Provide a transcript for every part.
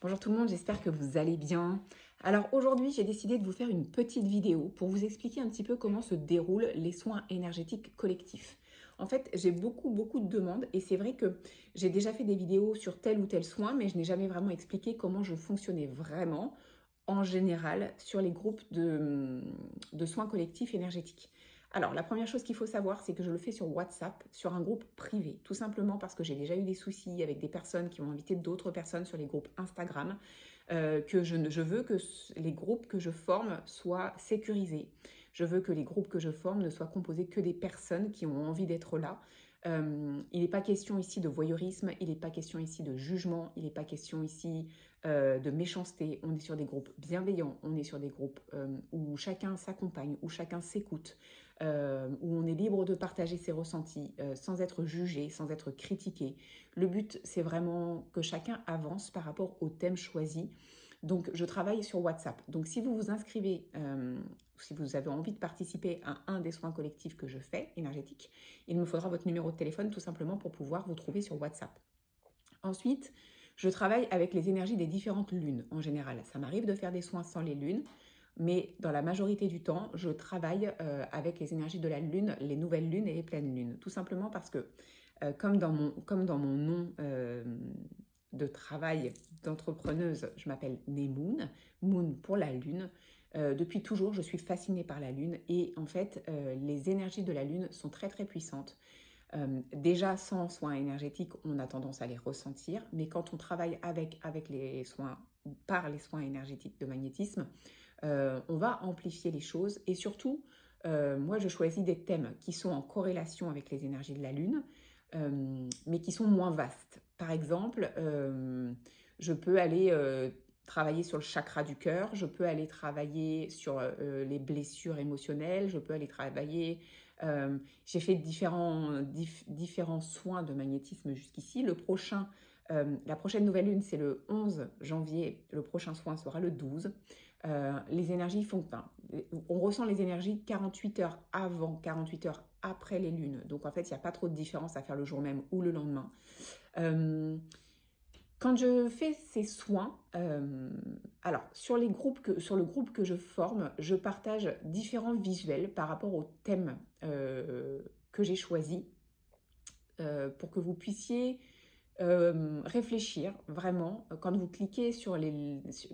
Bonjour tout le monde, j'espère que vous allez bien. Alors aujourd'hui, j'ai décidé de vous faire une petite vidéo pour vous expliquer un petit peu comment se déroulent les soins énergétiques collectifs. En fait, j'ai beaucoup de demandes et c'est vrai que j'ai déjà fait des vidéos sur tel ou tel soin, mais je n'ai jamais vraiment expliqué comment je fonctionnais vraiment en général sur les groupes de soins collectifs énergétiques. Alors, la première chose qu'il faut savoir, c'est que je le fais sur WhatsApp, sur un groupe privé, tout simplement parce que j'ai déjà eu des soucis avec des personnes qui ont invité d'autres personnes sur les groupes Instagram, que je veux que les groupes que je forme soient sécurisés. Je veux que les groupes que je forme ne soient composés que des personnes qui ont envie d'être là. Il n'est pas question ici de voyeurisme, il n'est pas question ici de jugement, il n'est pas question ici de méchanceté. On est sur des groupes bienveillants, on est sur des groupes où chacun s'accompagne, où chacun s'écoute, où on est libre de partager ses ressentis sans être jugé, sans être critiqué. Le but, c'est vraiment que chacun avance par rapport au thème choisi. Donc, je travaille sur WhatsApp. Donc, si vous vous inscrivez, si vous avez envie de participer à un des soins collectifs que je fais, énergétiques, il me faudra votre numéro de téléphone tout simplement pour pouvoir vous trouver sur WhatsApp. Ensuite, je travaille avec les énergies des différentes lunes en général. Ça m'arrive de faire des soins sans les lunes, mais dans la majorité du temps, je travaille avec les énergies de la lune, les nouvelles lunes et les pleines lunes. Tout simplement parce que, comme dans mon nom de travail d'entrepreneuse, je m'appelle Nemoun, Moon pour la lune. Depuis toujours, je suis fascinée par la lune et en fait, les énergies de la lune sont très puissantes. Déjà, sans soins énergétiques, on a tendance à les ressentir, mais quand on travaille avec les soins, par les soins énergétiques de magnétisme, on va amplifier les choses et surtout, moi je choisis des thèmes qui sont en corrélation avec les énergies de la Lune, mais qui sont moins vastes. Par exemple, je peux aller travailler sur le chakra du cœur, je peux aller travailler sur les blessures émotionnelles, je peux aller travailler... j'ai fait différents soins de magnétisme jusqu'ici. La prochaine nouvelle lune, c'est le 11 janvier. Le prochain soin sera le 12. Les énergies font... Enfin, on ressent les énergies 48 heures avant, 48 heures après les lunes. Donc en fait, il n'y a pas trop de différence à faire le jour même ou le lendemain. Euh, Quand je fais ces soins, alors sur le groupe que je forme, je partage différents visuels par rapport au thème que j'ai choisi pour que vous puissiez réfléchir vraiment. Quand vous cliquez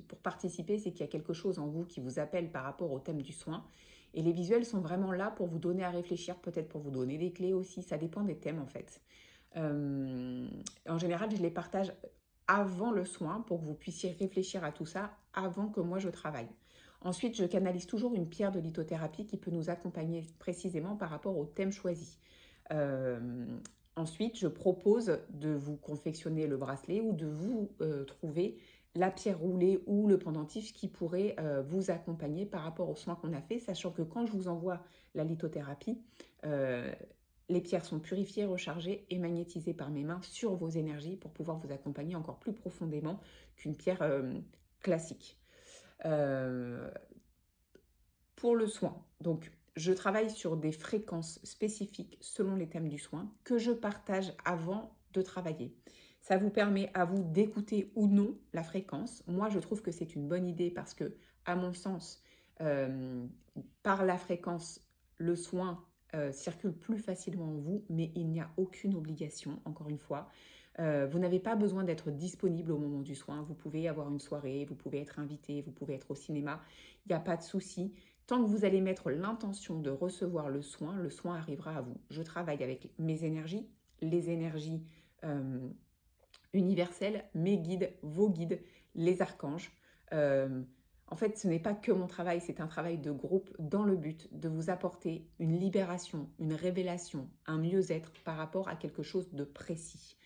pour participer, c'est qu'il y a quelque chose en vous qui vous appelle par rapport au thème du soin. Et les visuels sont vraiment là pour vous donner à réfléchir, peut-être pour vous donner des clés aussi. Ça dépend des thèmes en fait. Euh, En général, je les partage avant le soin pour que vous puissiez réfléchir à tout ça avant que moi je travaille. Ensuite, je canalise toujours une pierre de lithothérapie qui peut nous accompagner précisément par rapport au thème choisi. Euh, Ensuite, je propose de vous confectionner le bracelet ou de vous trouver la pierre roulée ou le pendentif qui pourrait vous accompagner par rapport aux soins qu'on a fait, sachant que quand je vous envoie la lithothérapie, euh, les pierres sont purifiées, rechargées et magnétisées par mes mains sur vos énergies pour pouvoir vous accompagner encore plus profondément qu'une pierre classique. Euh, pour le soin, donc je travaille sur des fréquences spécifiques selon les thèmes du soin que je partage avant de travailler. Ça vous permet à vous d'écouter ou non la fréquence. Moi, je trouve que c'est une bonne idée parce que, à mon sens, euh, par la fréquence, le soin circule plus facilement en vous, mais il n'y a aucune obligation, encore une fois. Vous n'avez pas besoin d'être disponible au moment du soin. Vous pouvez avoir une soirée, vous pouvez être invité, vous pouvez être au cinéma. Il n'y a pas de souci. Tant que vous allez mettre l'intention de recevoir le soin arrivera à vous. Je travaille avec mes énergies, les énergies euh, universelles, mes guides, vos guides, les archanges. Euh, En fait, ce n'est pas que mon travail, c'est un travail de groupe dans le but de vous apporter une libération, une révélation, un mieux-être par rapport à quelque chose de précis.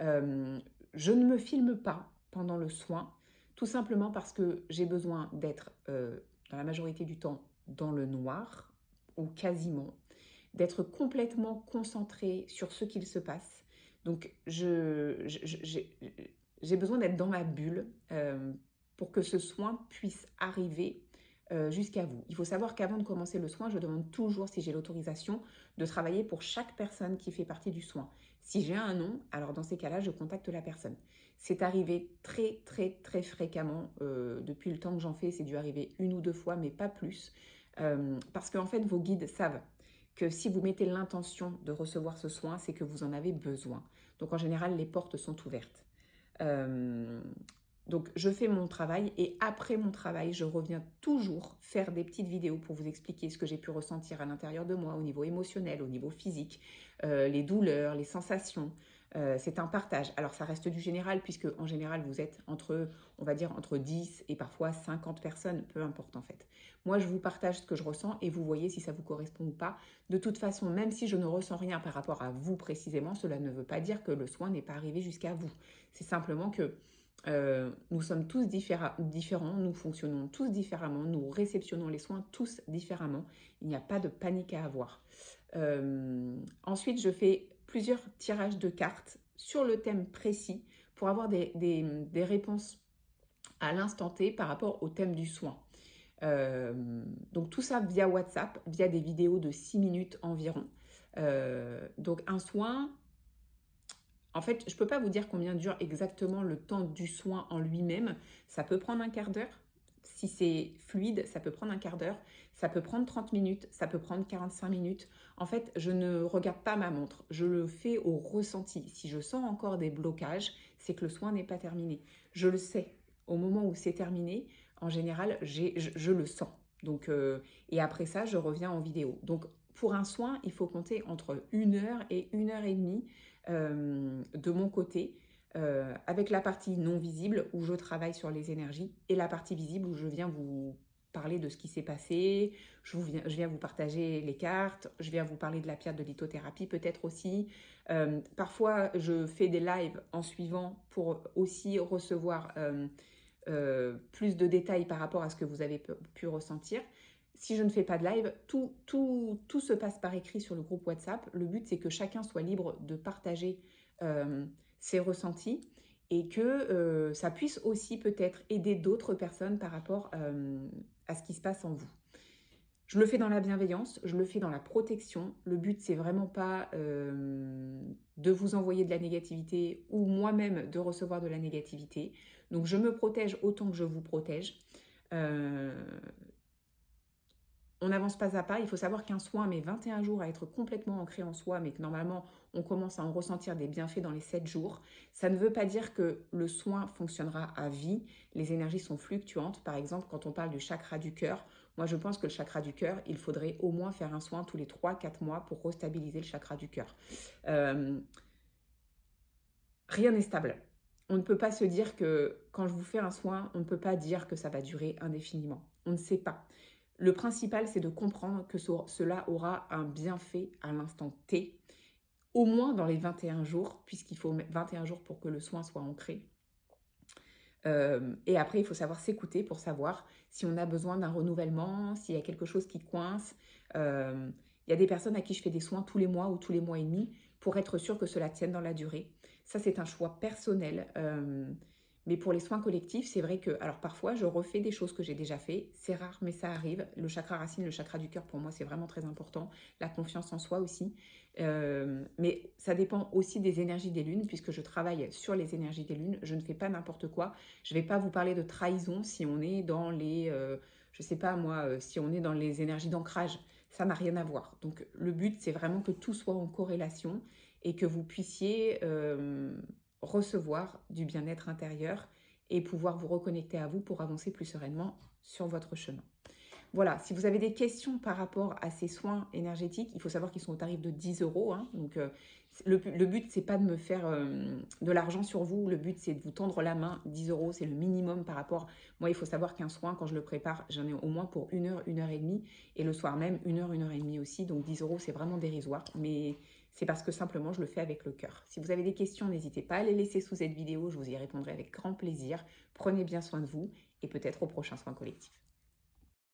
Euh, je ne me filme pas pendant le soin, tout simplement parce que j'ai besoin d'être, dans la majorité du temps, dans le noir, ou quasiment, d'être complètement concentrée sur ce qu'il se passe. Donc, j'ai besoin d'être dans ma bulle pour que ce soin puisse arriver jusqu'à vous. Il faut savoir qu'avant de commencer le soin, je demande toujours si j'ai l'autorisation de travailler pour chaque personne qui fait partie du soin. Si j'ai un nom, alors dans ces cas-là, je contacte la personne. C'est arrivé très, très, très fréquemment. Depuis le temps que j'en fais, c'est dû arriver 1 ou 2 fois, mais pas plus. Parce qu'en fait, vos guides savent que si vous mettez l'intention de recevoir ce soin, c'est que vous en avez besoin. Donc en général, les portes sont ouvertes. Euh, donc je fais mon travail et après mon travail, je reviens toujours faire des petites vidéos pour vous expliquer ce que j'ai pu ressentir à l'intérieur de moi, au niveau émotionnel, au niveau physique, les douleurs, les sensations. C'est un partage. Alors ça reste du général puisque en général vous êtes entre, on va dire entre 10 et parfois 50 personnes, peu importe en fait. Moi je vous partage ce que je ressens et vous voyez si ça vous correspond ou pas. De toute façon, même si je ne ressens rien par rapport à vous précisément, cela ne veut pas dire que le soin n'est pas arrivé jusqu'à vous. C'est simplement que nous sommes tous différents, nous fonctionnons tous différemment, nous réceptionnons les soins tous différemment. Il n'y a pas de panique à avoir. Ensuite, je fais plusieurs tirages de cartes sur le thème précis pour avoir des réponses à l'instant T par rapport au thème du soin. Donc tout ça via WhatsApp, via des vidéos de 6 minutes environ. Donc un soin, en fait, je ne peux pas vous dire combien dure exactement le temps du soin en lui-même. Ça peut prendre un quart d'heure. Si c'est fluide, ça peut prendre un quart d'heure. Ça peut prendre 30 minutes, ça peut prendre 45 minutes. En fait, je ne regarde pas ma montre. Je le fais au ressenti. Si je sens encore des blocages, c'est que le soin n'est pas terminé. Je le sais. Au moment où c'est terminé, en général, je le sens. Donc, et après ça, je reviens en vidéo. Donc, pour un soin, il faut compter entre 1 heure et 1 heure et demie de mon côté, avec la partie non visible où je travaille sur les énergies et la partie visible où je viens vous parler de ce qui s'est passé, je viens vous partager les cartes, je viens vous parler de la pierre de lithothérapie peut-être aussi. Parfois, je fais des lives en suivant pour aussi recevoir plus de détails par rapport à ce que vous avez pu ressentir. Si je ne fais pas de live, tout se passe par écrit sur le groupe WhatsApp. Le but, c'est que chacun soit libre de partager ses ressentis et que ça puisse aussi peut-être aider d'autres personnes par rapport à ce qui se passe en vous. Je le fais dans la bienveillance, je le fais dans la protection. Le but, c'est vraiment pas de vous envoyer de la négativité ou moi-même de recevoir de la négativité. Donc, je me protège autant que je vous protège. Euh, on avance pas à pas. Il faut savoir qu'un soin met 21 jours à être complètement ancré en soi, mais que normalement, on commence à en ressentir des bienfaits dans les 7 jours. Ça ne veut pas dire que le soin fonctionnera à vie. Les énergies sont fluctuantes. Par exemple, quand on parle du chakra du cœur, moi, je pense que le chakra du cœur, il faudrait au moins faire un soin tous les 3-4 mois pour restabiliser le chakra du cœur. Rien n'est stable. On ne peut pas se dire que quand je vous fais un soin, on ne peut pas dire que ça va durer indéfiniment. On ne sait pas. Le principal, c'est de comprendre que cela aura un bienfait à l'instant T, au moins dans les 21 jours, puisqu'il faut 21 jours pour que le soin soit ancré. Et après, il faut savoir s'écouter pour savoir si on a besoin d'un renouvellement, s'il y a quelque chose qui coince. Il y a des personnes à qui je fais des soins tous les mois ou tous les mois et demi pour être sûr que cela tienne dans la durée. Ça, c'est un choix personnel. Mais pour les soins collectifs, c'est vrai que, alors parfois, je refais des choses que j'ai déjà fait. C'est rare, mais ça arrive. Le chakra racine, le chakra du cœur, pour moi, c'est vraiment très important. La confiance en soi aussi. Mais ça dépend aussi des énergies des lunes, puisque je travaille sur les énergies des lunes. Je ne fais pas n'importe quoi. Je ne vais pas vous parler de trahison si on est dans les, je ne sais pas moi, si on est dans les énergies d'ancrage. Ça n'a rien à voir. Donc le but, c'est vraiment que tout soit en corrélation et que vous puissiez recevoir du bien-être intérieur et pouvoir vous reconnecter à vous pour avancer plus sereinement sur votre chemin. Voilà, si vous avez des questions par rapport à ces soins énergétiques, il faut savoir qu'ils sont au tarif de 10 euros. Hein, donc, le but, c'est pas de me faire de l'argent sur vous. Le but, c'est de vous tendre la main. 10 euros, c'est le minimum par rapport. Moi, il faut savoir qu'un soin, quand je le prépare, j'en ai au moins pour 1 heure et demie. Et le soir même, 1 heure et demie aussi. Donc, 10 euros, c'est vraiment dérisoire. Mais c'est parce que simplement, je le fais avec le cœur. Si vous avez des questions, n'hésitez pas à les laisser sous cette vidéo. Je vous y répondrai avec grand plaisir. Prenez bien soin de vous et peut-être au prochain soin collectif.